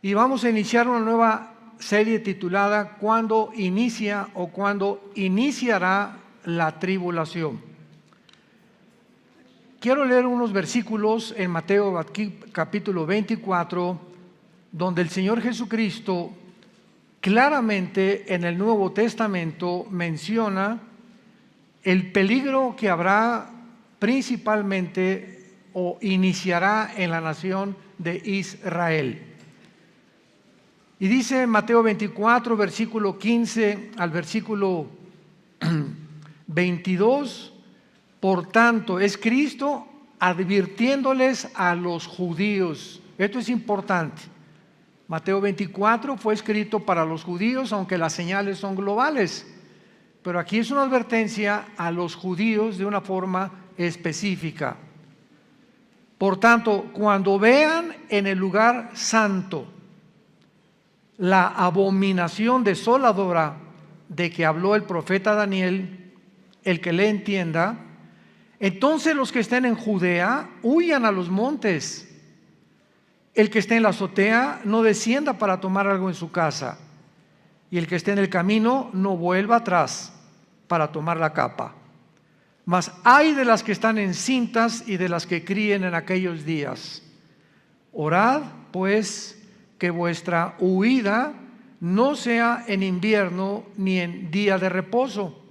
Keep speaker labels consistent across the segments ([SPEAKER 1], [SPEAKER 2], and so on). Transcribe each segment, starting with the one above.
[SPEAKER 1] y vamos a iniciar una nueva serie titulada ¿Cuándo inicia o cuándo iniciará la tribulación? Quiero leer unos versículos en Mateo capítulo 24, donde el Señor Jesucristo claramente en el Nuevo Testamento menciona el peligro que habrá principalmente o iniciará en la nación de Israel. Y dice Mateo 24, versículo 15 al versículo 22, por tanto, es Cristo advirtiéndoles a los judíos. Esto es importante. Mateo 24 fue escrito para los judíos, aunque las señales son globales. Pero aquí es una advertencia a los judíos de una forma específica. Por tanto, cuando vean en el lugar santo la abominación desoladora de que habló el profeta Daniel, el que le entienda, entonces los que estén en Judea huyan a los montes. El que esté en la azotea no descienda para tomar algo en su casa, y el que esté en el camino no vuelva atrás para tomar la capa. Mas ay de las que están encintas y de las que críen en aquellos días. Orad pues que vuestra huida no sea en invierno ni en día de reposo,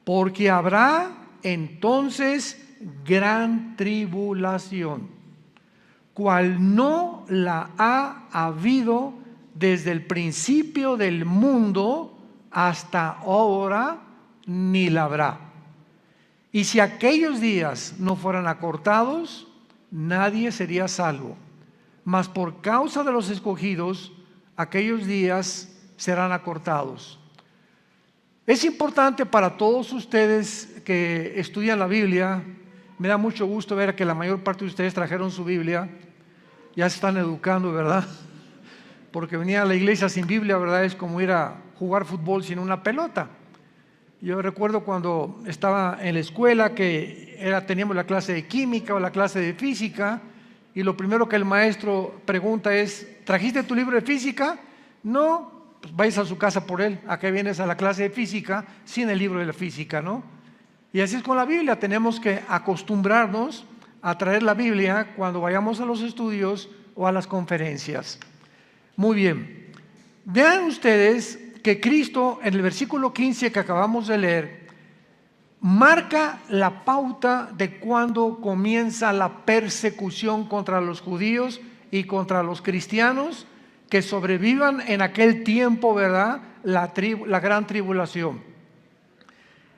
[SPEAKER 1] porque habrá entonces gran tribulación, cual no la ha habido desde el principio del mundo hasta ahora, ni la habrá. Y si aquellos días no fueran acortados, nadie sería salvo. Mas por causa de los escogidos, aquellos días serán acortados. Es importante para todos ustedes que estudian la Biblia. Me da mucho gusto ver que la mayor parte de ustedes trajeron su Biblia. Ya se están educando, ¿verdad? Porque venir a la iglesia sin Biblia, ¿verdad? Es como ir a jugar fútbol sin una pelota. Yo recuerdo cuando estaba en la escuela que teníamos la clase de química o la clase de física, y lo primero que el maestro pregunta es: ¿trajiste tu libro de física? No, pues vais a su casa por él. ¿A qué vienes a la clase de física sin el libro de la física, no? Y así es con la Biblia. Tenemos que acostumbrarnos a traer la Biblia cuando vayamos a los estudios o a las conferencias. Muy bien. Vean ustedes que Cristo en el versículo 15 que acabamos de leer marca la pauta de cuando comienza la persecución contra los judíos y contra los cristianos que sobrevivan en aquel tiempo, ¿verdad? La gran tribulación.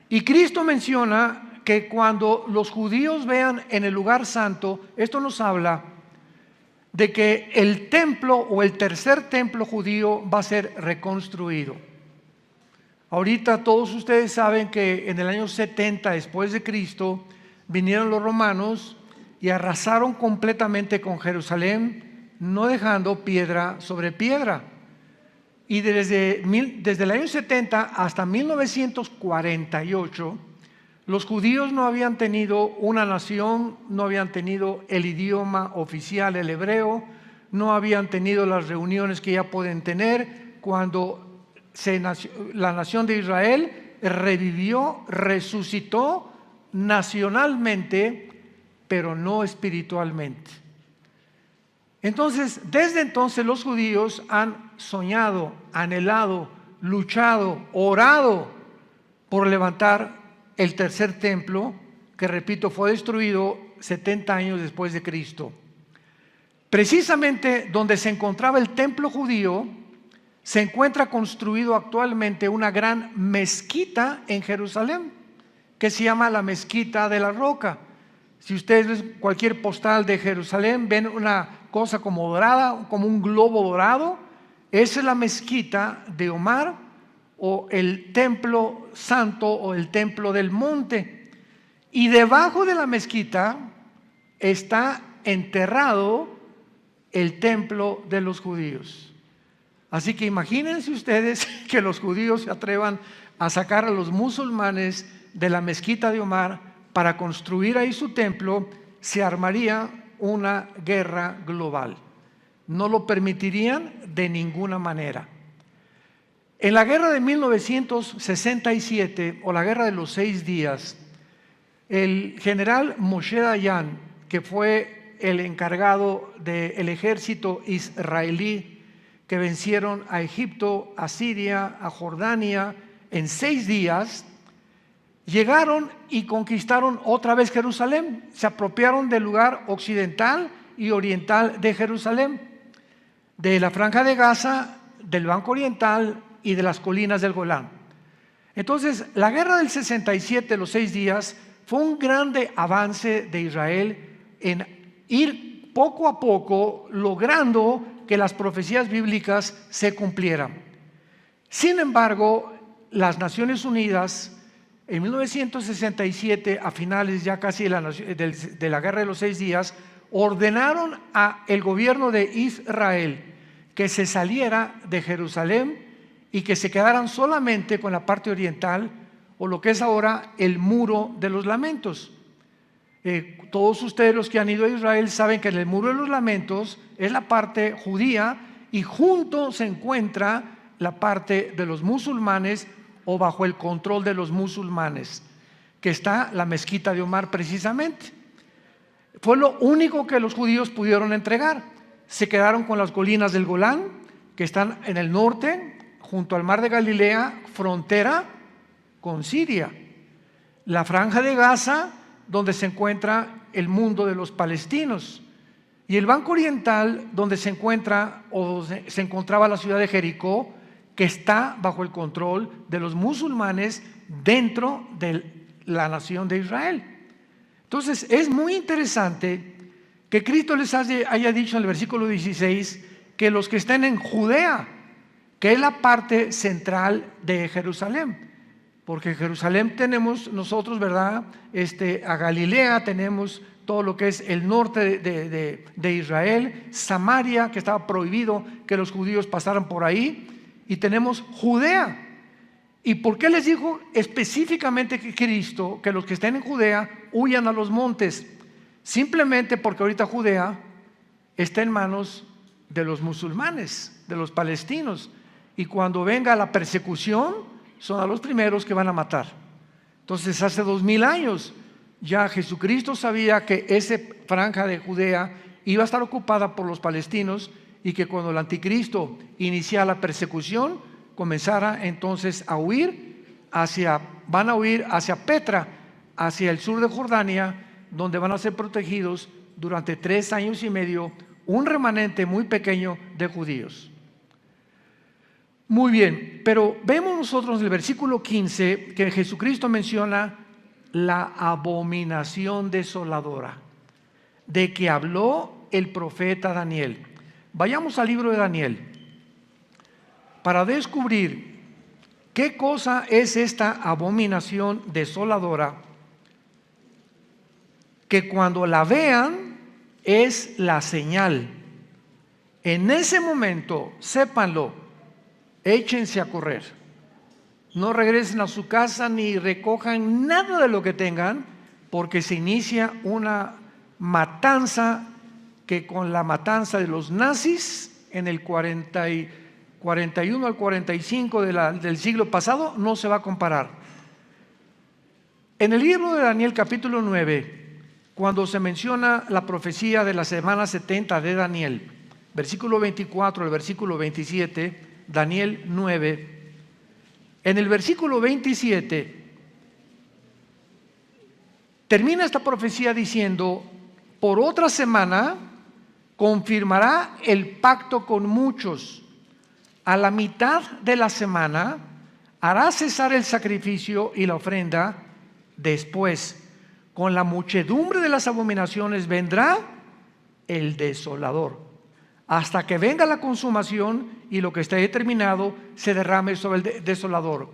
[SPEAKER 1] Y Cristo menciona que cuando los judíos vean en el lugar santo, esto nos habla de que el templo o el tercer templo judío va a ser reconstruido. Ahorita todos ustedes saben que en el año 70 después de Cristo vinieron los romanos y arrasaron completamente con Jerusalén, no dejando piedra sobre piedra. Y desde el año 70 hasta 1948, los judíos no habían tenido una nación, no habían tenido el idioma oficial, el hebreo, no habían tenido las reuniones que ya pueden tener cuando la nación de Israel revivió, resucitó nacionalmente, pero no espiritualmente. Entonces, desde entonces los judíos han soñado, anhelado, luchado, orado por levantar el tercer templo, que repito, fue destruido 70 años después de Cristo. Precisamente donde se encontraba el templo judío, se encuentra construido actualmente una gran mezquita en Jerusalén, que se llama la Mezquita de la Roca. Si ustedes ven cualquier postal de Jerusalén, ven una cosa como dorada, como un globo dorado. Esa es la mezquita de Omar, o el templo santo o el templo del monte. Y debajo de la mezquita está enterrado el templo de los judíos. Así que imagínense ustedes que los judíos se atrevan a sacar a los musulmanes de la mezquita de Omar para construir ahí su templo. Se armaría una guerra global. no lo permitirían de ninguna manera. En la guerra de 1967, o la guerra de los 6 días, el general Moshe Dayan, que fue el encargado del ejército israelí que vencieron a Egipto, a Siria, a Jordania en 6 días, llegaron y conquistaron otra vez Jerusalén. Se apropiaron del lugar occidental y oriental de Jerusalén, de la Franja de Gaza, del Banco Oriental y de las colinas del Golán. Entonces, la guerra del 67, los 6 días, fue un grande avance de Israel en ir poco a poco logrando que las profecías bíblicas se cumplieran. Sin embargo, las Naciones Unidas, en 1967, a finales ya casi de la guerra de los 6 días, ordenaron al gobierno de Israel que se saliera de Jerusalén y que se quedaran solamente con la parte oriental, o lo que es ahora el Muro de los Lamentos. Todos ustedes, los que han ido a Israel, saben que en el Muro de los Lamentos es la parte judía y junto se encuentra la parte de los musulmanes, o bajo el control de los musulmanes, que está la mezquita de Omar precisamente. Fue lo único que los judíos pudieron entregar. Se quedaron con las colinas del Golán, que están en el norte, junto al mar de Galilea, frontera con Siria. La Franja de Gaza, donde se encuentra el mundo de los palestinos. Y el Banco Oriental, donde se encuentra, o se encontraba la ciudad de Jericó, que está bajo el control de los musulmanes dentro de la nación de Israel. Entonces, es muy interesante que Cristo les haya dicho en el versículo 16 que los que estén en Judea, que es la parte central de Jerusalén, porque en Jerusalén tenemos nosotros, ¿verdad? A Galilea tenemos todo lo que es el norte de Israel, Samaria, que estaba prohibido que los judíos pasaran por ahí, y tenemos Judea. ¿Y por qué les dijo específicamente que Cristo que los que estén en Judea huyan a los montes? Simplemente porque ahorita Judea está en manos de los musulmanes, de los palestinos, y cuando venga la persecución son a los primeros que van a matar. Entonces, hace 2000 años ya Jesucristo sabía que esa franja de Judea iba a estar ocupada por los palestinos, y que cuando el anticristo iniciara la persecución, comenzara entonces a huir van a huir hacia Petra, hacia el sur de Jordania, donde van a ser protegidos durante 3 años y medio, un remanente muy pequeño de judíos. Muy bien, pero vemos nosotros en el versículo 15 que Jesucristo menciona la abominación desoladora, de que habló el profeta Daniel. Vayamos al libro de Daniel para descubrir qué cosa es esta abominación desoladora, que cuando la vean es la señal. En ese momento, sépanlo, échense a correr. No regresen a su casa ni recojan nada de lo que tengan, porque se inicia una matanza que con la matanza de los nazis en el 41 al 45 del siglo pasado no se va a comparar. En el libro de Daniel capítulo 9, cuando se menciona la profecía de la semana 70 de Daniel, versículo 24 al versículo 27, Daniel 9, en el versículo 27 termina esta profecía diciendo: por otra semana confirmará el pacto con muchos. A la mitad de la semana hará cesar el sacrificio y la ofrenda. Después, con la muchedumbre de las abominaciones vendrá el desolador, hasta que venga la consumación y lo que esté determinado se derrame sobre el desolador.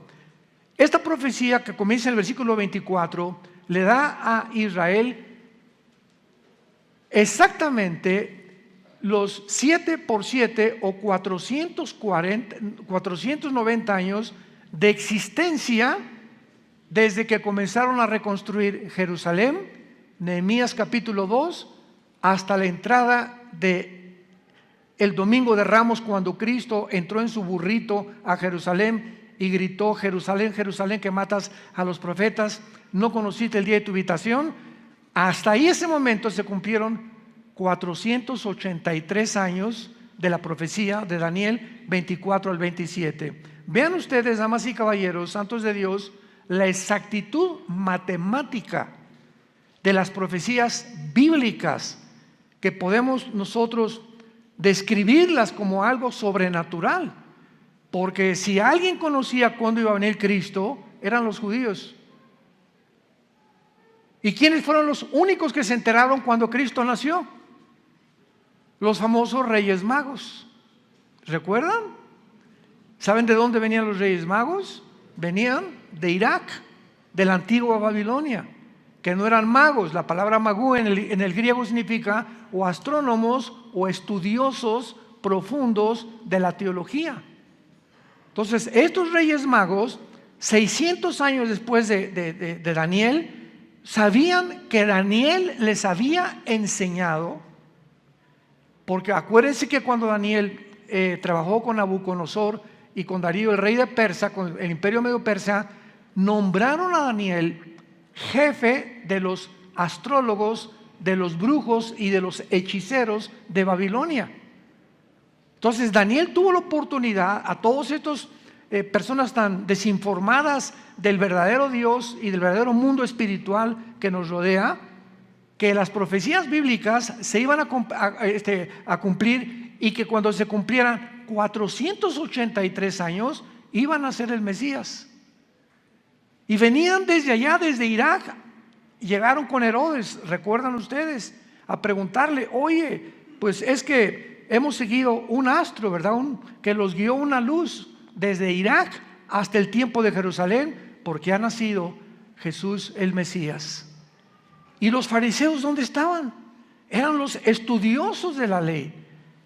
[SPEAKER 1] Esta profecía, que comienza en el versículo 24, le da a Israel exactamente los 7 por 7 o 490 años de existencia desde que comenzaron a reconstruir Jerusalén, Nehemías capítulo 2, hasta la entrada de el domingo de Ramos, cuando Cristo entró en su burrito a Jerusalén y gritó: Jerusalén, Jerusalén, que matas a los profetas, ¿no conociste el día de tu visitación? Hasta ahí, ese momento, se cumplieron 483 años de la profecía de Daniel 24 al 27. Vean ustedes, damas y caballeros, santos de Dios, la exactitud matemática de las profecías bíblicas, que podemos nosotros describirlas como algo sobrenatural. Porque si alguien conocía cuándo iba a venir Cristo, eran los judíos. ¿Y quiénes fueron los únicos que se enteraron cuando Cristo nació? Los famosos Reyes Magos. ¿Recuerdan? ¿Saben de dónde venían los Reyes Magos? Venían de Irak, de la antigua Babilonia, que no eran magos. La palabra magú en el griego significa o astrónomos o estudiosos profundos de la teología. Entonces, estos Reyes Magos, 600 años después de Daniel, sabían que Daniel les había enseñado, porque acuérdense que cuando Daniel trabajó con Nabucodonosor y con Darío, el rey de Persia, con el imperio medio persa, nombraron a Daniel jefe de los astrólogos, de los brujos y de los hechiceros de Babilonia. Entonces Daniel tuvo la oportunidad, a todos estos personas tan desinformadas del verdadero Dios y del verdadero mundo espiritual que nos rodea, que las profecías bíblicas se iban a cumplir, y que cuando se cumplieran 483 años iban a ser el Mesías. Y venían desde allá, desde Irak, llegaron con Herodes, recuerdan ustedes, a preguntarle: oye, pues es que hemos seguido un astro, ¿verdad? Que los guió una luz desde Irak hasta el tiempo de Jerusalén, porque ha nacido Jesús el Mesías. ¿Y los fariseos dónde estaban? Eran los estudiosos de la ley.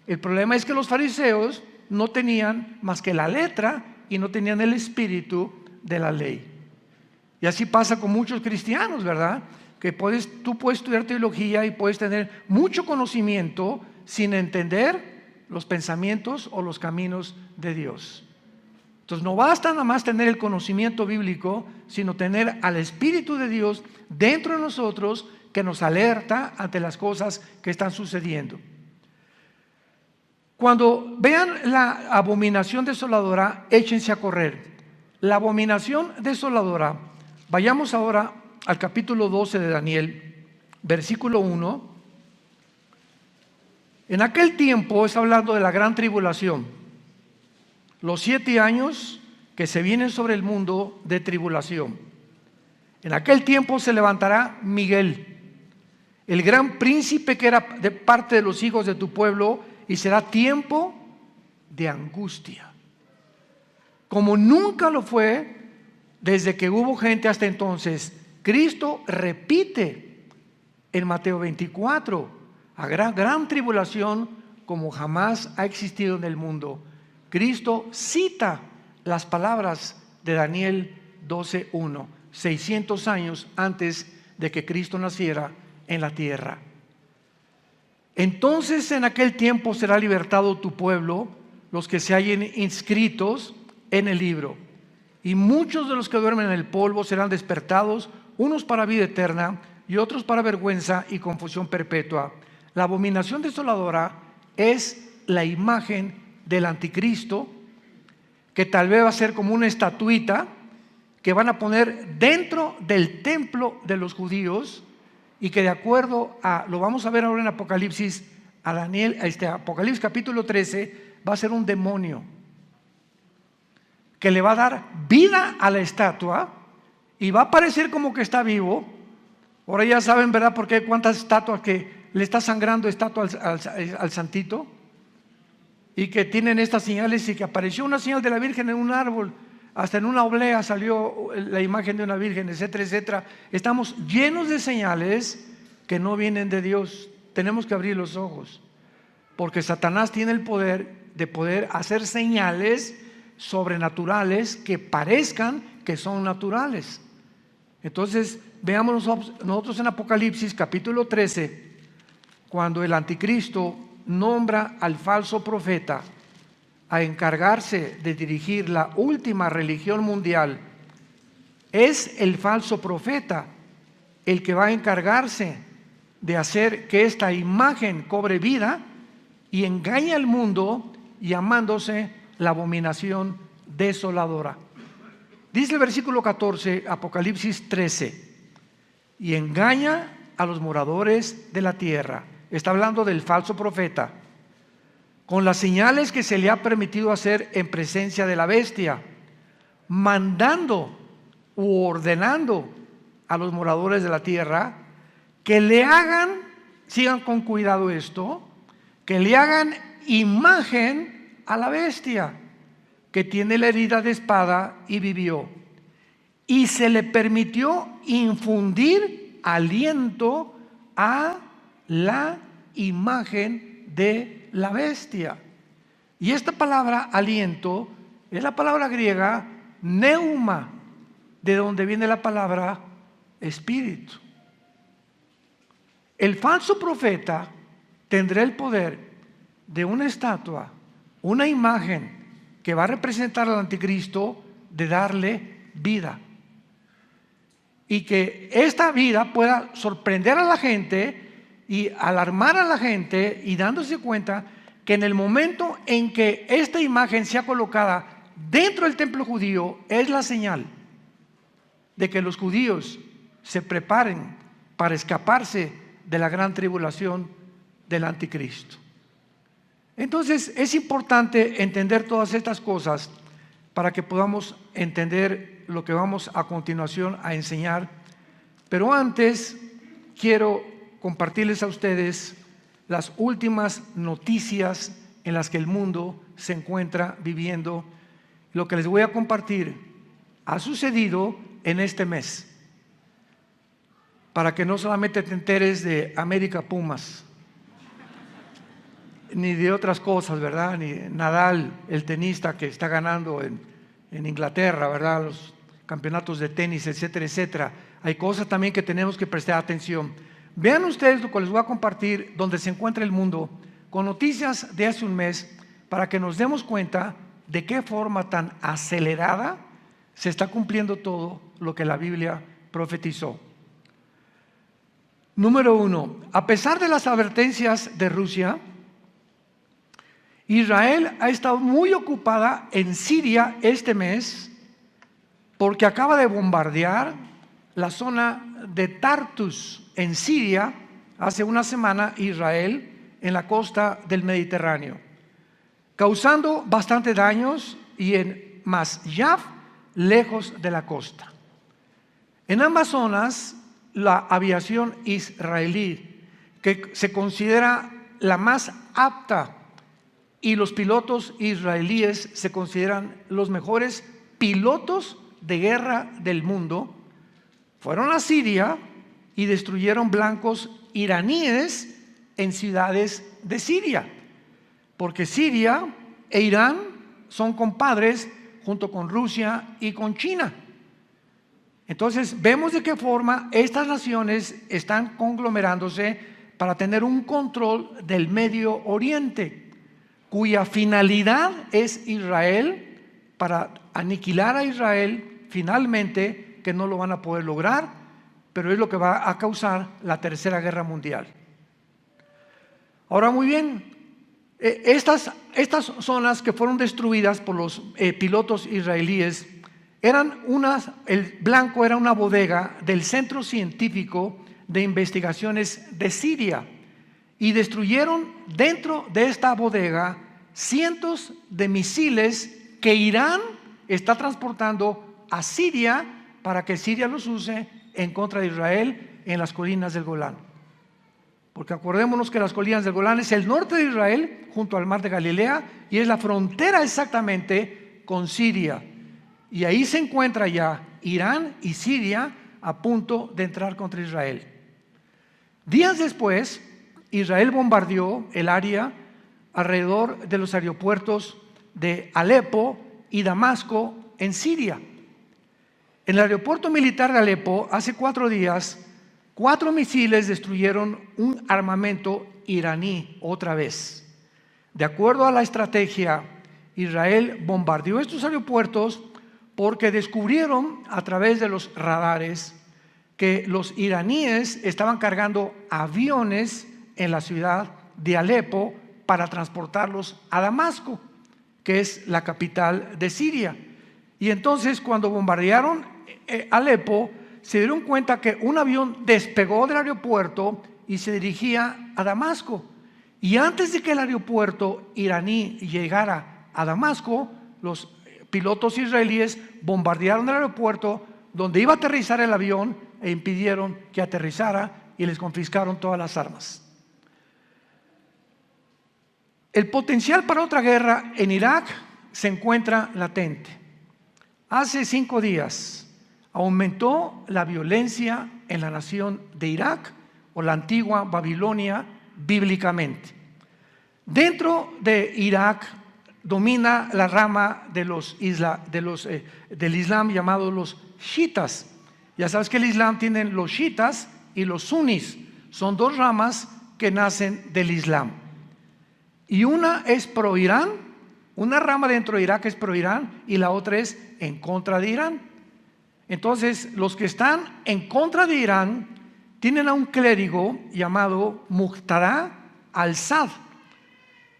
[SPEAKER 1] El problema es que los fariseos no tenían más que la letra y no tenían el espíritu de la ley. Y así pasa con muchos cristianos, ¿verdad? Que tú puedes estudiar teología y puedes tener mucho conocimiento sin entender los pensamientos o los caminos de Dios. Entonces no basta nada más tener el conocimiento bíblico, sino tener al Espíritu de Dios dentro de nosotros, que nos alerta ante las cosas que están sucediendo. Cuando vean la abominación desoladora, échense a correr. La abominación desoladora, vayamos ahora al capítulo 12 de Daniel, versículo 1. En aquel tiempo, está hablando de la gran tribulación, los 7 años que se vienen sobre el mundo de tribulación. En aquel tiempo se levantará Miguel, el gran príncipe que era de parte de los hijos de tu pueblo, y será tiempo de angustia, como nunca lo fue desde que hubo gente hasta entonces. Cristo repite en Mateo 24, a gran tribulación como jamás ha existido en el mundo. Cristo cita las palabras de Daniel 12:1, 600 años antes de que Cristo naciera en la tierra. Entonces en aquel tiempo será libertado tu pueblo, los que se hallen inscritos en el libro. Y muchos de los que duermen en el polvo serán despertados, unos para vida eterna y otros para vergüenza y confusión perpetua. La abominación desoladora es la imagen del anticristo, que tal vez va a ser como una estatuita que van a poner dentro del templo de los judíos, y que de acuerdo a, lo vamos a ver ahora en Apocalipsis, Apocalipsis capítulo 13, va a ser un demonio que le va a dar vida a la estatua y va a parecer como que está vivo. Ahora ya saben, ¿verdad?, por qué cuántas estatuas que le está sangrando estatua al santito, y que tienen estas señales, y que apareció una señal de la Virgen en un árbol, hasta en una oblea salió la imagen de una virgen, etcétera, etcétera. Estamos llenos de señales que no vienen de Dios. Tenemos que abrir los ojos, porque Satanás tiene el poder de poder hacer señales sobrenaturales que parezcan que son naturales. Entonces veamos nosotros en Apocalipsis capítulo 13, cuando el anticristo nombra al falso profeta a encargarse de dirigir la última religión mundial, es el falso profeta el que va a encargarse de hacer que esta imagen cobre vida y engañe al mundo, llamándose la abominación desoladora. Dice el versículo 14, Apocalipsis 13, y engaña a los moradores de la tierra. Está hablando del falso profeta, con las señales que se le ha permitido hacer en presencia de la bestia, mandando u ordenando a los moradores de la tierra que le hagan, sigan con cuidado esto, que le hagan imagen a la bestia que tiene la herida de espada y vivió. Y se le permitió infundir aliento a la imagen de la bestia. Y esta palabra aliento es la palabra griega neuma, de donde viene la palabra espíritu. El falso profeta tendrá el poder de una estatua, una imagen que va a representar al anticristo, de darle vida. Y que esta vida pueda sorprender a la gente y alarmar a la gente, y dándose cuenta que en el momento en que esta imagen sea colocada dentro del templo judío, es la señal de que los judíos se preparen para escaparse de la gran tribulación del anticristo. Entonces es importante entender todas estas cosas para que podamos entender lo que vamos a continuación a enseñar. Pero antes quiero compartirles a ustedes las últimas noticias en las que el mundo se encuentra viviendo. Lo que les voy a compartir ha sucedido en este mes, para que no solamente te enteres de América Pumas, ni de otras cosas, ¿verdad? Ni Nadal, el tenista que está ganando en Inglaterra, ¿verdad? Los campeonatos de tenis, etcétera, etcétera. Hay cosas también que tenemos que prestar atención. Vean ustedes lo que les voy a compartir, donde se encuentra el mundo, con noticias de hace un mes, para que nos demos cuenta de qué forma tan acelerada se está cumpliendo todo lo que la Biblia profetizó. Número 1, a pesar de las advertencias de Rusia, Israel ha estado muy ocupada en Siria este mes, porque acaba de bombardear la zona de Tartus en Siria hace una semana, Israel, en la costa del Mediterráneo, causando bastante daños, y en Masyaf, lejos de la costa. En ambas zonas, la aviación israelí, que se considera la más apta, y los pilotos israelíes se consideran los mejores pilotos de guerra del mundo, fueron a Siria y destruyeron blancos iraníes en ciudades de Siria, porque Siria e Irán son compadres junto con Rusia y con China. Entonces vemos de qué forma estas naciones están conglomerándose para tener un control del Medio Oriente, cuya finalidad es Israel, para aniquilar a Israel finalmente, que no lo van a poder lograr, pero es lo que va a causar la Tercera Guerra Mundial. Ahora, muy bien, estas zonas que fueron destruidas por los pilotos israelíes eran el blanco era una bodega del Centro Científico de Investigaciones de Siria, y destruyeron dentro de esta bodega cientos de misiles que Irán está transportando a Siria para que Siria los use en contra de Israel en las colinas del Golán. Porque acordémonos que las colinas del Golán es el norte de Israel junto al mar de Galilea, y es la frontera exactamente con Siria. Y ahí se encuentra ya Irán y Siria a punto de entrar contra Israel. Días después, Israel bombardeó el área alrededor de los aeropuertos de Alepo y Damasco en Siria. En el aeropuerto militar de Alepo, hace 4 días, 4 misiles destruyeron un armamento iraní otra vez. De acuerdo a la estrategia, Israel bombardeó estos aeropuertos porque descubrieron a través de los radares que los iraníes estaban cargando aviones en la ciudad de Alepo para transportarlos a Damasco, que es la capital de Siria. Y entonces, cuando bombardearon Alepo, se dieron cuenta que un avión despegó del aeropuerto y se dirigía a Damasco. Y antes de que el aeropuerto iraní llegara a Damasco, los pilotos israelíes bombardearon el aeropuerto donde iba a aterrizar el avión e impidieron que aterrizara y les confiscaron todas las armas. El potencial para otra guerra en Irak se encuentra latente. Hace 5 días aumentó la violencia en la nación de Irak, o la antigua Babilonia, bíblicamente. Dentro de Irak domina la rama del Islam llamado los chiitas. Ya sabes que el Islam tiene los chiitas y los sunis. Son 2 ramas que nacen del Islam. Y una es pro Irán, una rama dentro de Irak es pro Irán y la otra es en contra de Irán. Entonces, los que están en contra de Irán tienen a un clérigo llamado Muqtada al-Sadr.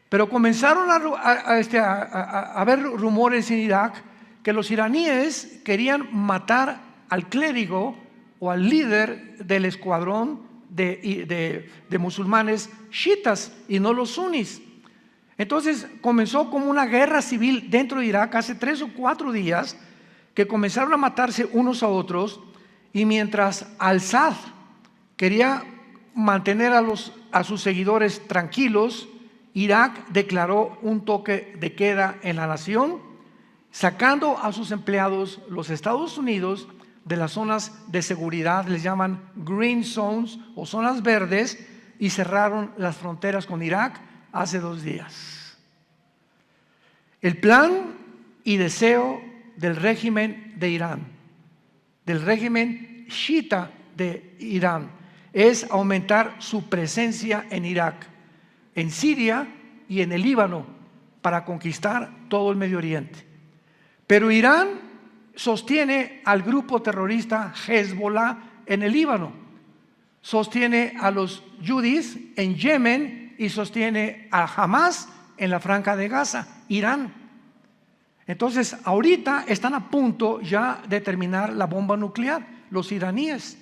[SPEAKER 1] Pero comenzaron a haber rumores en Irak que los iraníes querían matar al clérigo o al líder del escuadrón de musulmanes chiitas y no los sunis. Entonces comenzó como una guerra civil dentro de Irak hace 3 o 4 días, que comenzaron a matarse unos a otros, y mientras al-Sadr quería mantener a sus seguidores tranquilos, Irak declaró un toque de queda en la nación, sacando a sus empleados, los Estados Unidos, de las zonas de seguridad, les llaman green zones o zonas verdes, y cerraron las fronteras con Irak hace 2 días. El plan y deseo del régimen de Irán, del régimen chiita de Irán, es aumentar su presencia en Irak, en Siria y en el Líbano, para conquistar todo el Medio Oriente. Pero Irán sostiene al grupo terrorista Hezbollah en el Líbano, sostiene a los yudis en Yemen y sostiene a Hamas en la Franja de Gaza, Irán. Entonces, ahorita están a punto ya de terminar la bomba nuclear, los iraníes.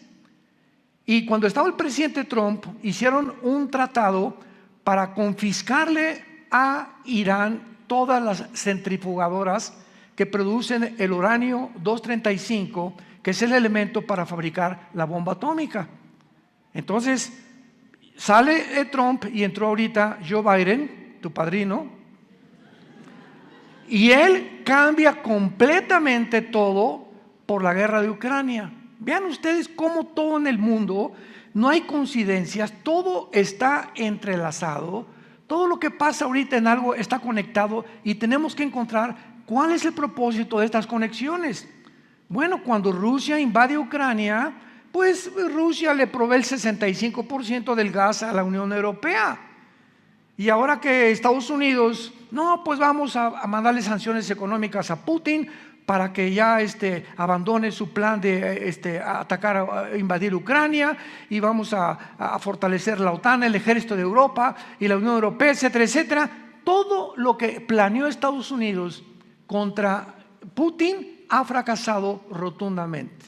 [SPEAKER 1] Y cuando estaba el presidente Trump, hicieron un tratado para confiscarle a Irán todas las centrifugadoras que producen el uranio 235, que es el elemento para fabricar la bomba atómica. Entonces, sale Trump y entró ahorita Joe Biden, tu padrino, y él cambia completamente todo por la guerra de Ucrania. Vean ustedes cómo todo en el mundo, no hay coincidencias, todo está entrelazado, todo lo que pasa ahorita en algo está conectado y tenemos que encontrar cuál es el propósito de estas conexiones. Bueno, cuando Rusia invade Ucrania, pues Rusia le provee el 65% del gas a la Unión Europea. Y ahora que Estados Unidos, no, pues vamos a mandarle sanciones económicas a Putin para que ya abandone su plan de atacar, invadir Ucrania, y vamos a fortalecer la OTAN, el ejército de Europa y la Unión Europea, etcétera, etcétera. Todo lo que planeó Estados Unidos contra Putin ha fracasado rotundamente.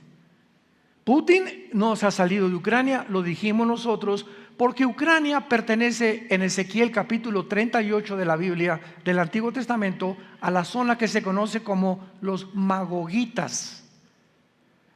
[SPEAKER 1] Putin no se ha salido de Ucrania, lo dijimos nosotros, porque Ucrania pertenece en Ezequiel capítulo 38 de la Biblia, del Antiguo Testamento, a la zona que se conoce como los magogitas.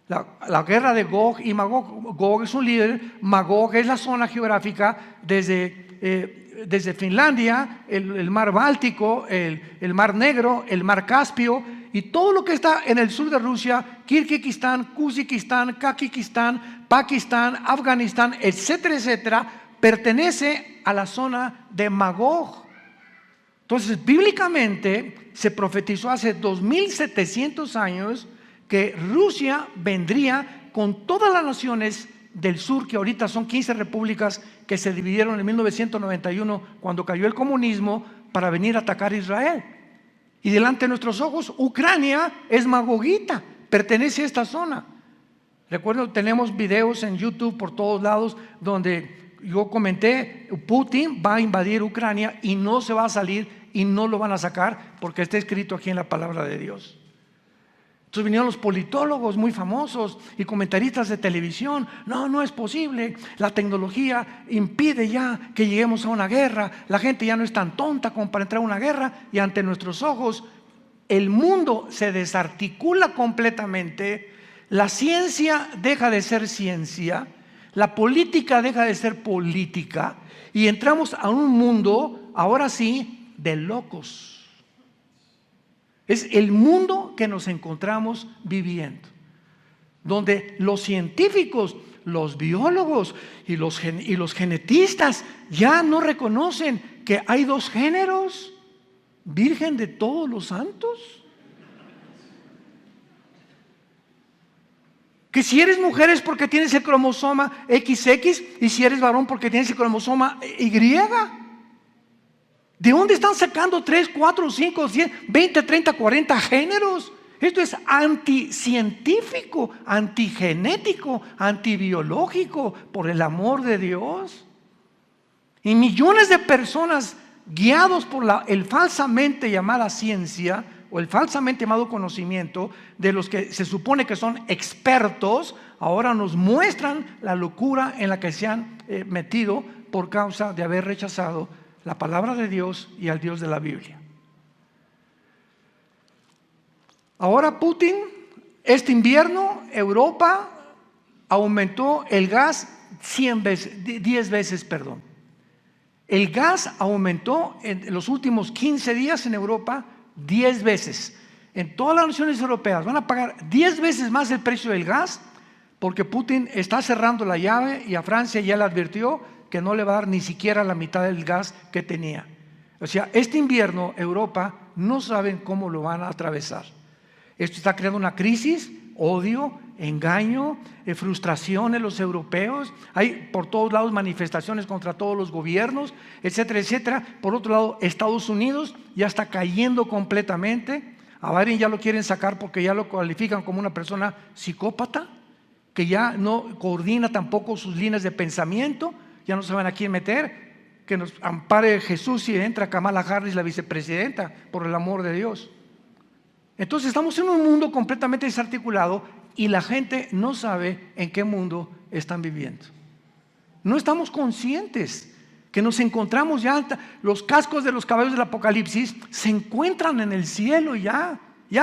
[SPEAKER 1] La guerra de Gog y Magog. Gog es un líder, Magog es la zona geográfica desde Finlandia, el mar Báltico, el mar Negro, el mar Caspio, y todo lo que está en el sur de Rusia, Kirguistán, Kazajistán, Kazajistán, Pakistán, Afganistán, etcétera, etcétera, pertenece a la zona de Magog. Entonces, bíblicamente se profetizó hace 2700 años que Rusia vendría con todas las naciones del sur, que ahorita son 15 repúblicas que se dividieron en 1991 cuando cayó el comunismo, para venir a atacar a Israel. Y delante de nuestros ojos, Ucrania es Magogita, pertenece a esta zona. Recuerdo, tenemos videos en YouTube por todos lados donde yo comenté, Putin va a invadir Ucrania y no se va a salir y no lo van a sacar, porque está escrito aquí en la palabra de Dios. Entonces vinieron los politólogos muy famosos y comentaristas de televisión. No es posible, la tecnología impide ya que lleguemos a una guerra, la gente ya no es tan tonta como para entrar a una guerra, y ante nuestros ojos el mundo se desarticula completamente, la ciencia deja de ser ciencia, la política deja de ser política, y entramos a un mundo, ahora sí, de locos. Es el mundo que nos encontramos viviendo, donde los científicos, los biólogos y los genetistas ya no reconocen que hay dos géneros, Virgen de todos los santos. Que si eres mujer es porque tienes el cromosoma XX, y si eres varón porque tienes el cromosoma Y. ¿De dónde están sacando 3, 4, 5, 10, 20, 30, 40 géneros? Esto es anticientífico, antigenético, antibiológico, por el amor de Dios. Y millones de personas guiados por el falsamente llamada ciencia, o el falsamente llamado conocimiento, de los que se supone que son expertos, ahora nos muestran la locura en la que se han metido por causa de haber rechazado la palabra de Dios y al Dios de la Biblia. Ahora Putin, este invierno, Europa aumentó el gas 10 veces. El gas aumentó en los últimos 15 días en Europa 10 veces. En todas las naciones europeas van a pagar 10 veces más el precio del gas, porque Putin está cerrando la llave, y a Francia ya le advirtió que no le va a dar ni siquiera la mitad del gas que tenía. O sea, este invierno Europa no saben cómo lo van a atravesar. Esto está creando una crisis, odio, engaño, frustración en los europeos. Hay por todos lados manifestaciones contra todos los gobiernos, etcétera, etcétera. Por otro lado, Estados Unidos ya está cayendo completamente. A Biden ya lo quieren sacar porque ya lo califican como una persona psicópata, que ya no coordina tampoco sus líneas de pensamiento. Ya no saben a quién meter. Que nos ampare Jesús si entra Kamala Harris, la vicepresidenta, por el amor de Dios. Entonces estamos en un mundo completamente desarticulado, y la gente no sabe en qué mundo están viviendo. No estamos conscientes que nos encontramos ya, los cascos de los caballos del Apocalipsis se encuentran en el cielo ya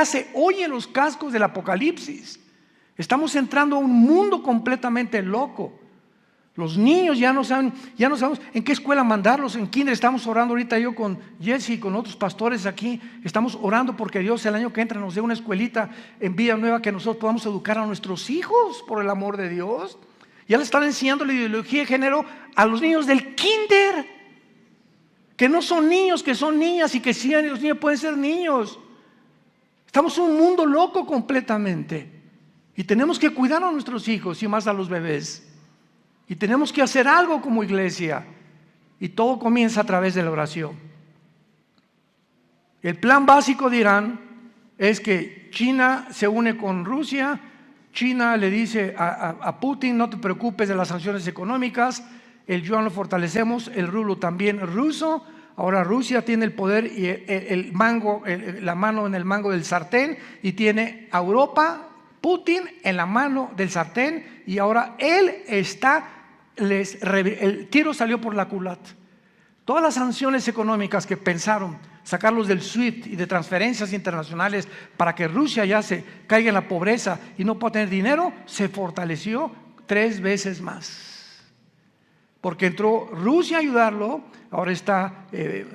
[SPEAKER 1] se oyen los cascos del Apocalipsis. Estamos entrando a un mundo completamente loco. Los niños ya no sabemos en qué escuela mandarlos. En kinder estamos orando ahorita, yo con Jesse y con otros pastores aquí, estamos orando porque Dios el año que entra nos dé una escuelita en Villanueva que nosotros podamos educar a nuestros hijos, por el amor de Dios. Ya le están enseñando la ideología de género a los niños del kinder, que no son niños, que son niñas, y que sí, los niños pueden ser niños. Estamos en un mundo loco completamente, y tenemos que cuidar a nuestros hijos y más a los bebés. Y tenemos que hacer algo como iglesia, y todo comienza a través de la oración. El plan básico de Irán es que China se une con Rusia. China le dice a Putin: no te preocupes de las sanciones económicas, el yuan lo fortalecemos, el rublo también ruso. Ahora Rusia tiene el poder y la mano en el mango del sartén, y tiene a Europa, Putin, en la mano del sartén, y ahora él está, el tiro salió por la culata. Todas las sanciones económicas que pensaron sacarlos del SWIFT y de transferencias internacionales para que Rusia ya se caiga en la pobreza y no pueda tener dinero, se fortaleció 3 veces más, porque entró Rusia a ayudarlo. Ahora está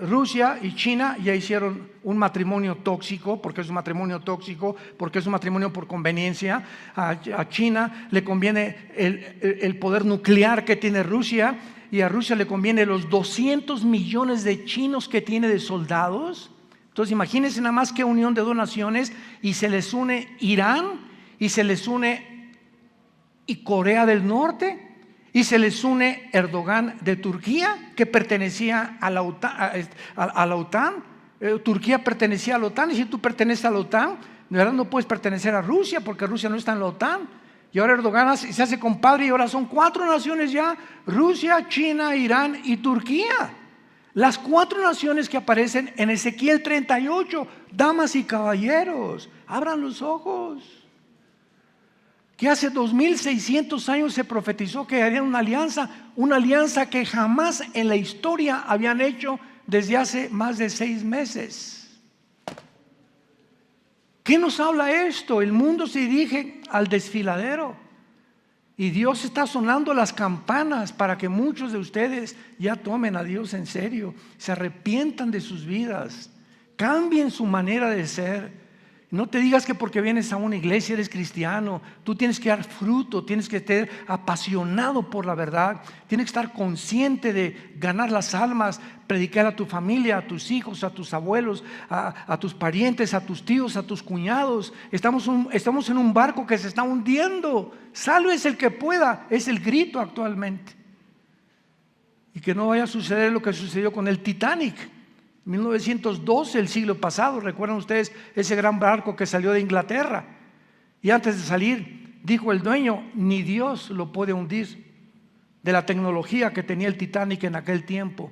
[SPEAKER 1] Rusia y China ya hicieron un matrimonio tóxico, porque es un matrimonio tóxico, porque es un matrimonio por conveniencia. A China le conviene el poder nuclear que tiene Rusia, y a Rusia le conviene los 200 millones de chinos que tiene de soldados. Entonces imagínense nada más qué unión de 2 naciones, y se les une Irán y se les une y Corea del Norte, y se les une Erdogan de Turquía, que pertenecía a la OTAN. Turquía pertenecía a la OTAN, y si tú perteneces a la OTAN, de verdad no puedes pertenecer a Rusia, porque Rusia no está en la OTAN. Y ahora Erdogan se hace compadre, y ahora son 4 naciones ya: Rusia, China, Irán y Turquía. Las 4 naciones que aparecen en Ezequiel 38. Damas y caballeros, abran los ojos. Que hace 2600 años se profetizó que harían una alianza que jamás en la historia habían hecho desde hace más de 6 meses. ¿Qué nos habla esto? El mundo se dirige al desfiladero, y Dios está sonando las campanas para que muchos de ustedes ya tomen a Dios en serio, se arrepientan de sus vidas, cambien su manera de ser. No te digas que porque vienes a una iglesia eres cristiano. Tú tienes que dar fruto, tienes que estar apasionado por la verdad, tienes que estar consciente de ganar las almas, predicar a tu familia, a tus hijos, a tus abuelos, a tus parientes, a tus tíos, a tus cuñados. Estamos en un barco que se está hundiendo. Sálvese el que pueda, es el grito actualmente. Y que no vaya a suceder lo que sucedió con el Titanic. 1912, el siglo pasado. ¿Recuerdan ustedes ese gran barco que salió de Inglaterra? Y antes de salir, dijo el dueño: ni Dios lo puede hundir. De la tecnología que tenía el Titanic en aquel tiempo,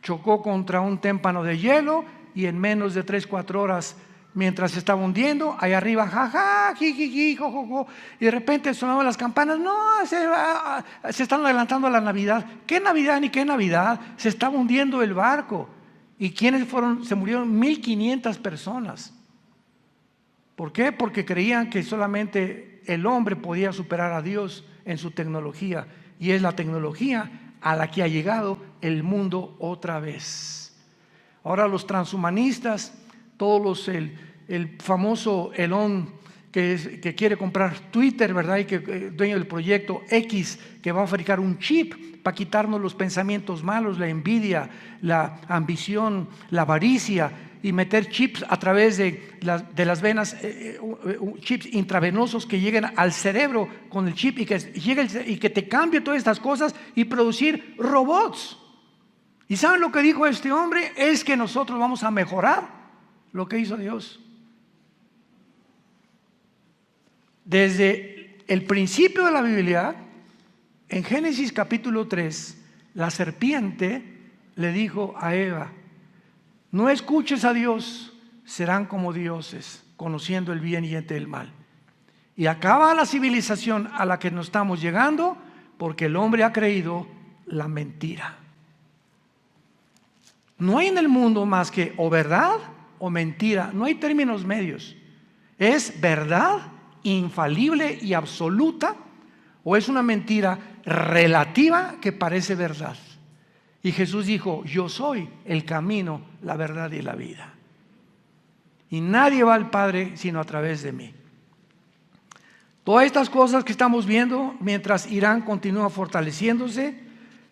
[SPEAKER 1] chocó contra un témpano de hielo, y en menos de 3-4 horas, mientras se estaba hundiendo, allá arriba, jaja, jijiji, jojojo, y de repente sonaban las campanas. No, se están adelantando a la Navidad. ¿Qué Navidad ni qué Navidad? Se estaba hundiendo el barco. ¿Y quiénes fueron? Se murieron 1500 personas. ¿Por qué? Porque creían que solamente el hombre podía superar a Dios en su tecnología, y es la tecnología a la que ha llegado el mundo otra vez. Ahora los transhumanistas, todos el famoso Elon que quiere comprar Twitter, ¿verdad? Y que dueño del proyecto X, que va a fabricar un chip para quitarnos los pensamientos malos, la envidia, la ambición, la avaricia, y meter chips a través de las venas, chips intravenosos que lleguen al cerebro con el chip, y que te cambie todas estas cosas, y producir robots. ¿Y saben lo que dijo este hombre? Es que nosotros vamos a mejorar lo que hizo Dios. Desde el principio de la Biblia, en Génesis capítulo 3, la serpiente le dijo a Eva: no escuches a Dios, serán como dioses, conociendo el bien y el mal. Y acaba la civilización a la que nos estamos llegando, porque el hombre ha creído la mentira. No hay en el mundo más que o verdad o mentira, no hay términos medios. Es verdad infalible y absoluta, o es una mentira relativa que parece verdad. Y Jesús dijo: yo soy el camino, la verdad y la vida, y nadie va al Padre sino a través de mí. Todas estas cosas que estamos viendo, mientras Irán continúa fortaleciéndose,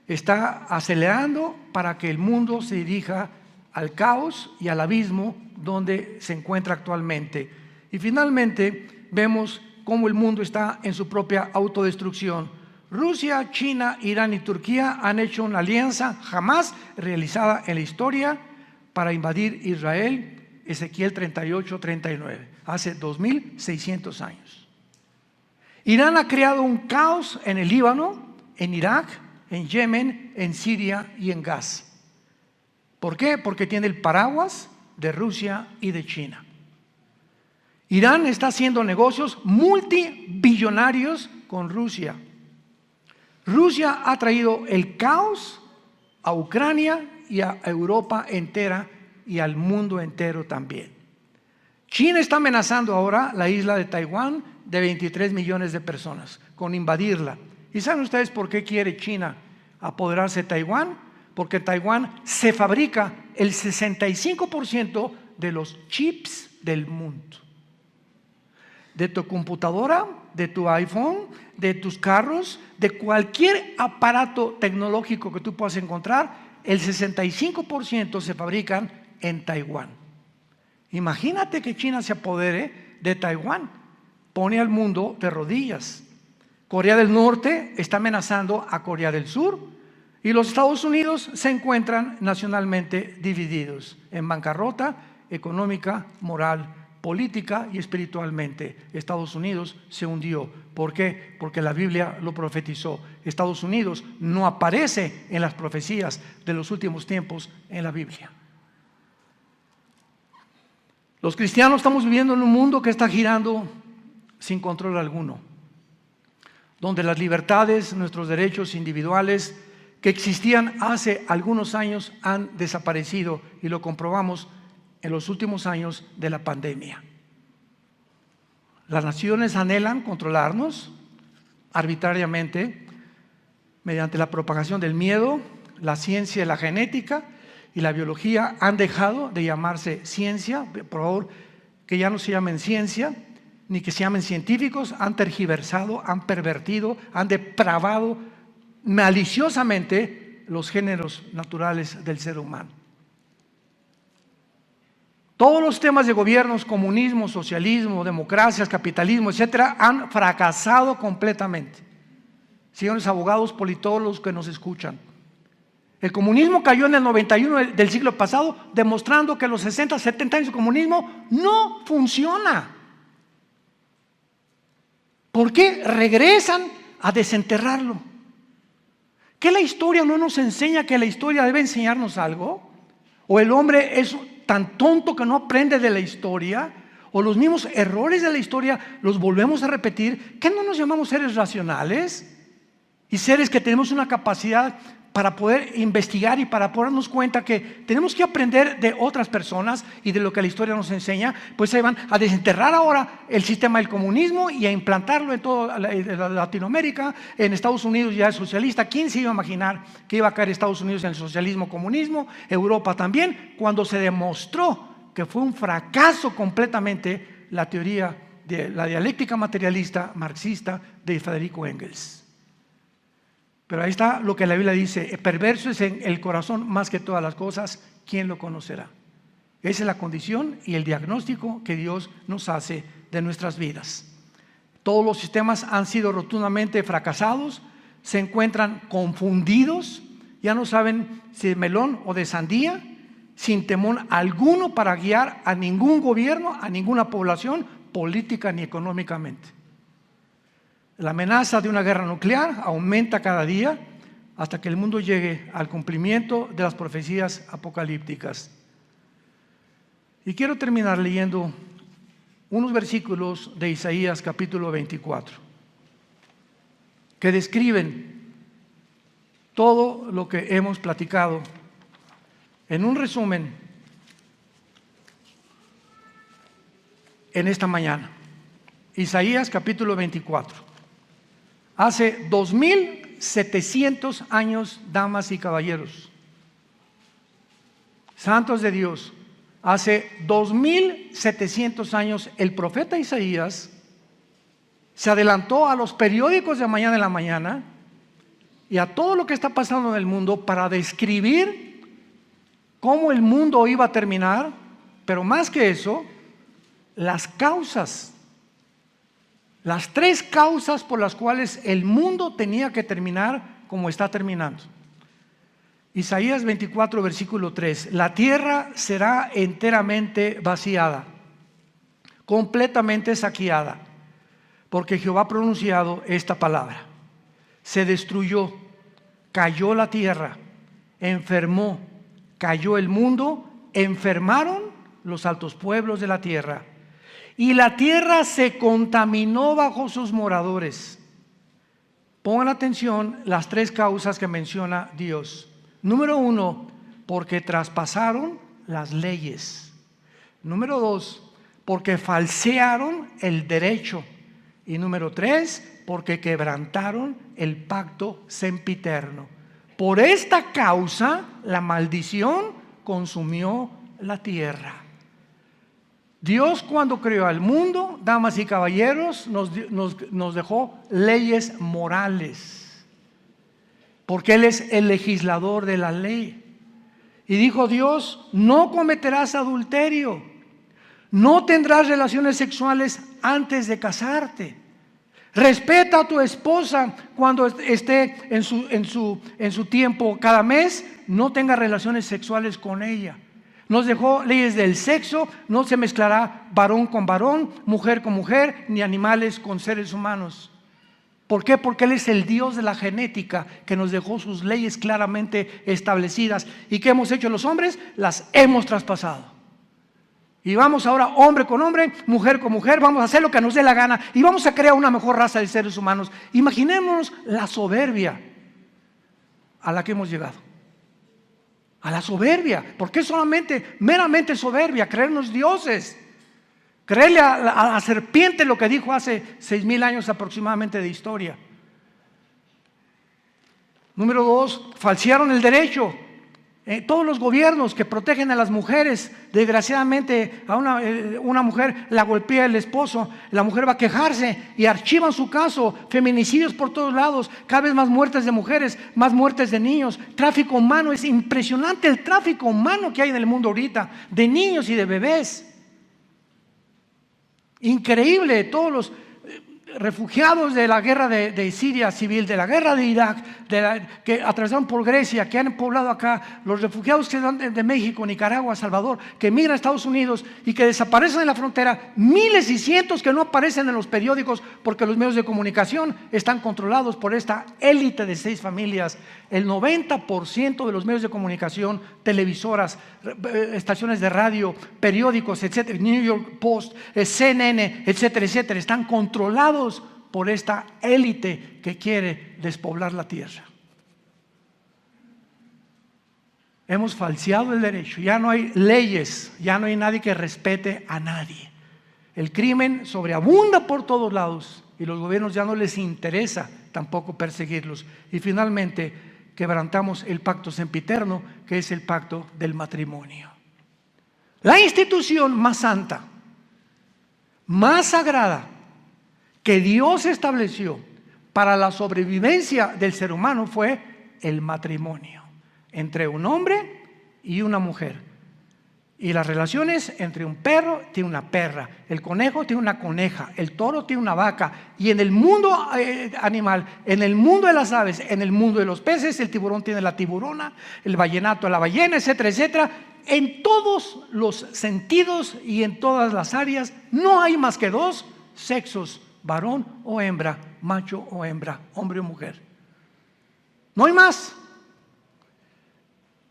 [SPEAKER 1] está acelerando para que el mundo se dirija al caos y al abismo donde se encuentra actualmente. Y finalmente vemos cómo el mundo está en su propia autodestrucción. Rusia, China, Irán y Turquía han hecho una alianza jamás realizada en la historia para invadir Israel. Ezequiel 38-39, hace 2600 años. Irán ha creado un caos en el Líbano, en Irak, en Yemen, en Siria y en Gaza. ¿Por qué? Porque tiene el paraguas de Rusia y de China. Irán está haciendo negocios multibillonarios con Rusia. Rusia ha traído el caos a Ucrania y a Europa entera y al mundo entero también. China está amenazando ahora la isla de Taiwán, de 23 millones de personas, con invadirla. ¿Y saben ustedes por qué quiere China apoderarse de Taiwán? Porque en Taiwán se fabrica el 65% de los chips del mundo. De tu computadora, de tu iPhone, de tus carros, de cualquier aparato tecnológico que tú puedas encontrar, el 65% se fabrican en Taiwán. Imagínate que China se apodere de Taiwán, pone al mundo de rodillas. Corea del Norte está amenazando a Corea del Sur y los Estados Unidos se encuentran nacionalmente divididos, en bancarrota económica, moral, política y espiritualmente. Estados Unidos se hundió. ¿Por qué? Porque la Biblia lo profetizó. Estados Unidos no aparece en las profecías de los últimos tiempos en la Biblia. Los cristianos estamos viviendo en un mundo que está girando sin control alguno, donde las libertades, nuestros derechos individuales que existían hace algunos años han desaparecido, y lo comprobamos en los últimos años de la pandemia. Las naciones anhelan controlarnos arbitrariamente mediante la propagación del miedo. La ciencia y la genética y la biología han dejado de llamarse ciencia. Por favor, que ya no se llamen ciencia, ni que se llamen científicos. Han tergiversado, han pervertido, han depravado maliciosamente los géneros naturales del ser humano. Todos los temas de gobiernos, comunismo, socialismo, democracias, capitalismo, etcétera, han fracasado completamente. Señores abogados, politólogos que nos escuchan, el comunismo cayó en el 91 del siglo pasado, demostrando que los 60, 70 años de comunismo no funciona. ¿Por qué regresan a desenterrarlo? ¿Que la historia no nos enseña que la historia debe enseñarnos algo? ¿O el hombre es tan tonto que no aprende de la historia? ¿O los mismos errores de la historia los volvemos a repetir? ¿Que no nos llamamos seres racionales? Y seres que tenemos una capacidad para poder investigar y para poder darnos cuenta que tenemos que aprender de otras personas y de lo que la historia nos enseña. Pues se van a desenterrar ahora el sistema del comunismo y a implantarlo en toda Latinoamérica. En Estados Unidos ya es socialista. ¿Quién se iba a imaginar que iba a caer Estados Unidos en el socialismo, comunismo? Europa también, cuando se demostró que fue un fracaso completamente la teoría de la dialéctica materialista marxista de Federico Engels. Pero ahí está lo que la Biblia dice: perverso es en el corazón más que todas las cosas, ¿quién lo conocerá? Esa es la condición y el diagnóstico que Dios nos hace de nuestras vidas. Todos los sistemas han sido rotundamente fracasados, se encuentran confundidos, ya no saben si de melón o de sandía, sin temor alguno para guiar a ningún gobierno, a ninguna población, política ni económicamente. La amenaza de una guerra nuclear aumenta cada día hasta que el mundo llegue al cumplimiento de las profecías apocalípticas. Y quiero terminar leyendo unos versículos de Isaías capítulo 24, que describen todo lo que hemos platicado en un resumen en esta mañana. Isaías capítulo 24. Hace 2700 años, damas y caballeros, santos de Dios, hace 2700 años el profeta Isaías se adelantó a los periódicos de mañana en la mañana y a todo lo que está pasando en el mundo para describir cómo el mundo iba a terminar, pero más que eso, las causas. Las tres causas por las cuales el mundo tenía que terminar como está terminando. Isaías 24, versículo 3. La tierra será enteramente vaciada, completamente saqueada, porque Jehová ha pronunciado esta palabra. Se destruyó, cayó la tierra, enfermó, cayó el mundo, enfermaron los altos pueblos de la tierra. Y la tierra se contaminó bajo sus moradores. Pongan atención las tres causas que menciona Dios. Número 1, porque traspasaron las leyes. Número 2, porque falsearon el derecho. Y número 3, porque quebrantaron el pacto sempiterno. Por esta causa, la maldición consumió la tierra. Dios, cuando creó al mundo, damas y caballeros, nos dejó leyes morales, porque Él es el legislador de la ley. Y dijo Dios: no cometerás adulterio, no tendrás relaciones sexuales antes de casarte, Respeta a tu esposa cuando esté en su tiempo. Cada mes no tenga relaciones sexuales con ella. Nos dejó leyes del sexo. No se mezclará varón con varón, mujer con mujer, ni animales con seres humanos. ¿Por qué? Porque Él es el Dios de la genética, que nos dejó sus leyes claramente establecidas. ¿Y qué hemos hecho los hombres? Las hemos traspasado. Y vamos ahora hombre con hombre, mujer con mujer, vamos a hacer lo que nos dé la gana y vamos a crear una mejor raza de seres humanos. Imaginémonos la soberbia a la que hemos llegado. A la soberbia. ¿Por qué solamente, meramente soberbia? Creernos dioses. Creerle a la serpiente lo que dijo hace 6,000 años aproximadamente de historia. Número 2, falsearon el derecho. Todos los gobiernos que protegen a las mujeres, desgraciadamente a una mujer la golpea el esposo, la mujer va a quejarse y archivan su caso. Feminicidios por todos lados, cada vez más muertes de mujeres, más muertes de niños, tráfico humano. Es impresionante el tráfico humano que hay en el mundo ahorita, de niños y de bebés. Increíble. Todos los refugiados de la guerra de Siria civil, de la guerra de Irak, que atravesaron por Grecia, que han poblado acá, los refugiados que son de México, Nicaragua, Salvador, que migran a Estados Unidos y que desaparecen en la frontera, miles y cientos que no aparecen en los periódicos porque los medios de comunicación están controlados por esta élite de 6 familias. El 90% de los medios de comunicación, televisoras, estaciones de radio, periódicos, etcétera, New York Post, CNN, etcétera, etcétera, están controlados por esta élite que quiere despoblar la tierra. Hemos falseado el derecho, ya no hay leyes, ya no hay nadie que respete a nadie. El crimen sobreabunda por todos lados y los gobiernos ya no les interesa tampoco perseguirlos. Y finalmente quebrantamos el pacto sempiterno, que es el pacto del matrimonio. La institución más santa, más sagrada que Dios estableció para la sobrevivencia del ser humano fue el matrimonio entre un hombre y una mujer. Y las relaciones entre un perro tiene una perra, el conejo tiene una coneja, el toro tiene una vaca. Y en el mundo animal, en el mundo de las aves, en el mundo de los peces, el tiburón tiene la tiburona, el vallenato la ballena, etcétera, etcétera. En todos los sentidos y en todas las áreas no hay más que 2 sexos: varón o hembra, macho o hembra, hombre o mujer. No hay más.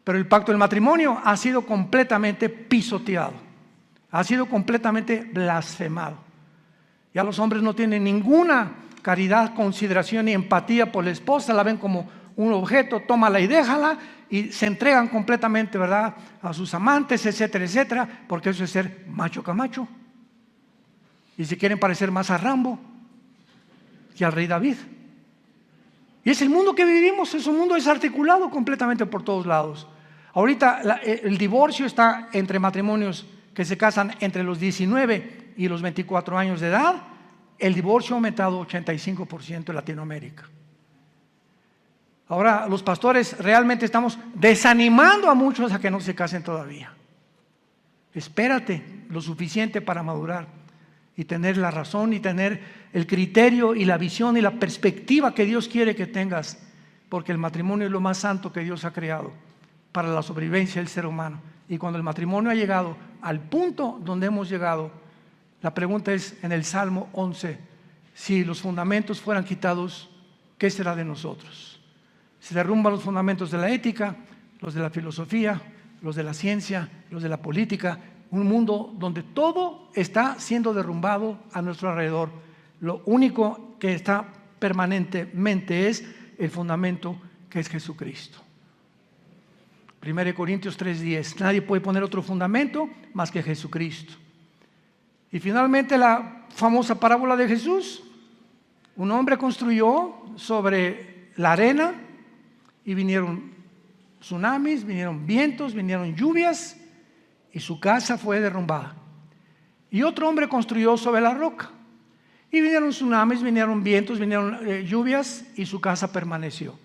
[SPEAKER 1] Pero el pacto del matrimonio ha sido completamente pisoteado, ha sido completamente blasfemado. Ya los hombres no tienen ninguna caridad, consideración ni empatía por la esposa, la ven como un objeto, tómala y déjala, y se entregan completamente, ¿verdad?, a sus amantes, etcétera, etcétera, porque eso es ser macho camacho. Y si quieren parecer más a Rambo que al rey David. Y es el mundo que vivimos, es un mundo desarticulado completamente por todos lados. Ahorita el divorcio está entre matrimonios que se casan entre los 19 y los 24 años de edad. El divorcio ha aumentado 85% en Latinoamérica. Ahora los pastores realmente estamos desanimando a muchos a que no se casen todavía. Espérate lo suficiente para madurar y tener la razón y tener el criterio y la visión y la perspectiva que Dios quiere que tengas, porque el matrimonio es lo más santo que Dios ha creado para la sobrevivencia del ser humano. Y cuando el matrimonio ha llegado al punto donde hemos llegado, la pregunta es en el Salmo 11, si los fundamentos fueran quitados, ¿qué será de nosotros? Se derrumban los fundamentos de la ética, los de la filosofía, los de la ciencia, los de la política, un mundo donde todo está siendo derrumbado a nuestro alrededor. Lo único que está permanentemente es el fundamento, que es Jesucristo. 1 Corintios 3:10, nadie puede poner otro fundamento más que Jesucristo. Y finalmente la famosa parábola de Jesús. Un hombre construyó sobre la arena y vinieron tsunamis, vinieron vientos, vinieron lluvias y su casa fue derrumbada. Y otro hombre construyó sobre la roca y vinieron tsunamis, vinieron vientos, vinieron lluvias y su casa permaneció.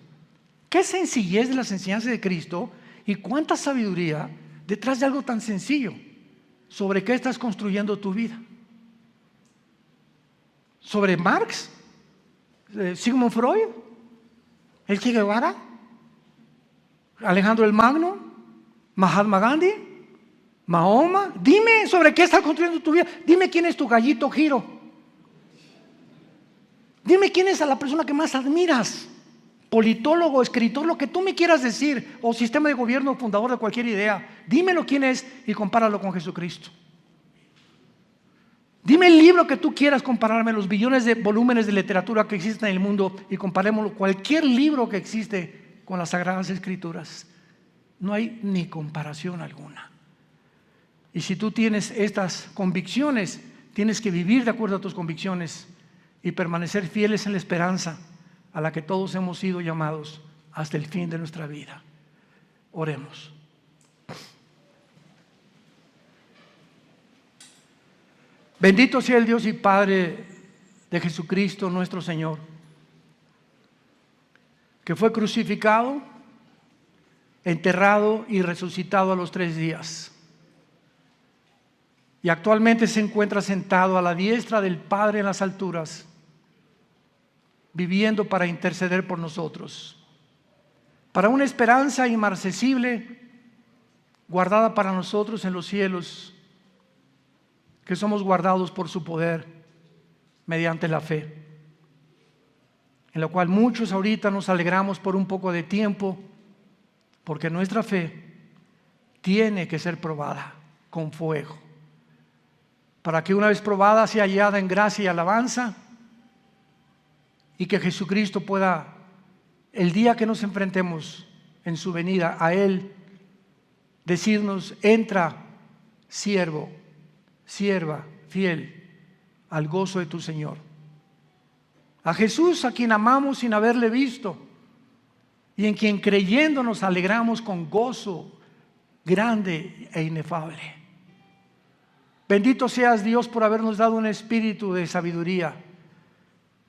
[SPEAKER 1] Qué sencillez de las enseñanzas de Cristo y cuánta sabiduría detrás de algo tan sencillo. ¿Sobre qué estás construyendo tu vida? ¿Sobre Marx Sigmund Freud, el Che Guevara, Alejandro el Magno, Mahatma Gandhi, Mahoma. Dime sobre qué estás construyendo tu vida. Dime quién es tu gallito Giro. Dime quién es a la persona que más admiras. Politólogo, escritor, lo que tú me quieras decir, o sistema de gobierno, fundador de cualquier idea. Dímelo quién es y compáralo con Jesucristo. Dime el libro que tú quieras compararme, los billones de volúmenes de literatura que existen en el mundo, y comparémoslo, cualquier libro que existe con las Sagradas Escrituras. No hay ni comparación alguna. Y si tú tienes estas convicciones, tienes que vivir de acuerdo a tus convicciones y permanecer fieles en la esperanza a la que todos hemos sido llamados hasta el fin de nuestra vida. Oremos. Bendito sea el Dios y Padre de Jesucristo nuestro Señor, que fue crucificado, enterrado y resucitado a los 3 días. Y actualmente se encuentra sentado a la diestra del Padre en las alturas, viviendo para interceder por nosotros, para una esperanza inmarcesible guardada para nosotros en los cielos, que somos guardados por su poder mediante la fe, en la cual muchos ahorita nos alegramos por un poco de tiempo, porque nuestra fe tiene que ser probada con fuego, para que una vez probada sea hallada en gracia y alabanza, y que Jesucristo pueda, el día que nos enfrentemos en su venida a Él, decirnos: entra, siervo, sierva fiel, al gozo de tu Señor. A Jesús, a quien amamos sin haberle visto, y en quien creyendo nos alegramos con gozo grande e inefable. Bendito seas, Dios, por habernos dado un espíritu de sabiduría,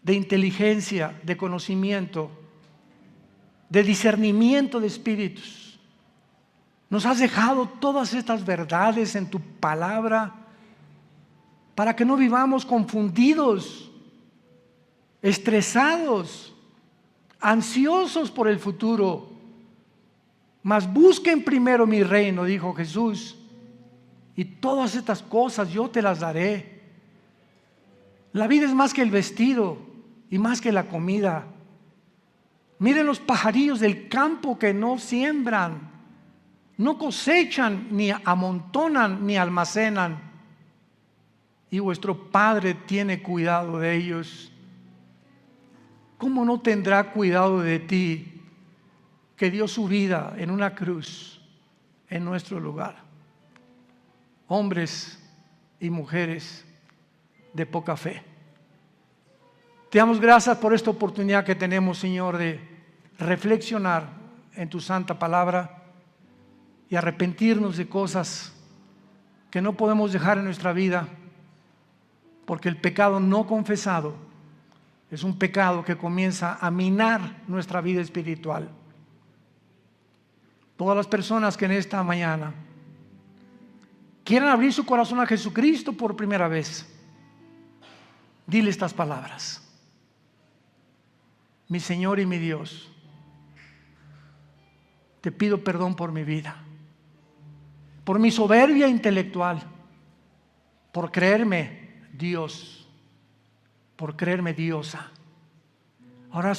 [SPEAKER 1] de inteligencia, de conocimiento, de discernimiento de espíritus. Nos has dejado todas estas verdades en tu palabra, para que no vivamos confundidos, estresados, ansiosos por el futuro. Mas busquen primero mi reino, dijo Jesús, y todas estas cosas yo te las daré. La vida es más que el vestido y más que la comida. Miren los pajarillos del campo, que no siembran, no cosechan, ni amontonan, ni almacenan, y vuestro Padre tiene cuidado de ellos. ¿Cómo no tendrá cuidado de ti, que dio su vida en una cruz en nuestro lugar? Hombres y mujeres de poca fe, te damos gracias por esta oportunidad que tenemos, Señor, de reflexionar en tu santa palabra y arrepentirnos de cosas que no podemos dejar en nuestra vida, porque el pecado no confesado es un pecado que comienza a minar nuestra vida espiritual. Todas las personas que en esta mañana quieran abrir su corazón a Jesucristo por primera vez, dile estas palabras: mi Señor y mi Dios, te pido perdón por mi vida, por mi soberbia intelectual, por creerme Dios, por creerme diosa. Ahora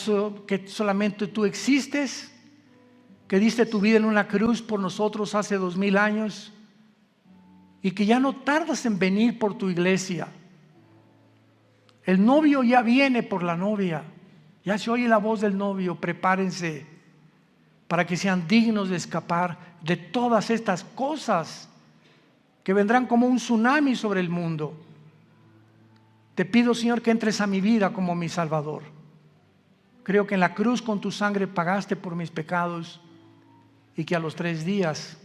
[SPEAKER 1] que solamente tú existes, que diste tu vida en una cruz por nosotros hace 2000 años, y que ya no tardas en venir por tu iglesia. El novio ya viene por la novia, ya se oye la voz del novio: prepárense para que sean dignos de escapar de todas estas cosas que vendrán como un tsunami sobre el mundo. Te pido, Señor, que entres a mi vida como mi Salvador. Creo que en la cruz con tu sangre pagaste por mis pecados, y que a los 3 días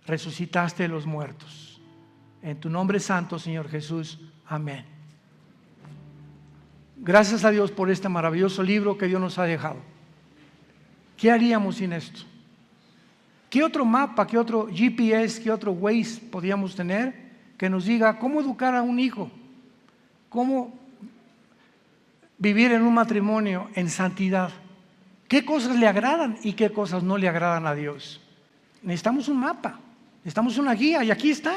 [SPEAKER 1] resucitaste de los muertos. En tu nombre santo, Señor Jesús. Amén. Gracias a Dios por este maravilloso libro que Dios nos ha dejado. ¿Qué haríamos sin esto? ¿Qué otro mapa, qué otro GPS, qué otro Waze podíamos tener que nos diga cómo educar a un hijo? ¿Cómo vivir en un matrimonio en santidad. ¿Qué cosas le agradan y qué cosas no le agradan a Dios? Necesitamos un mapa, necesitamos una guía y aquí está.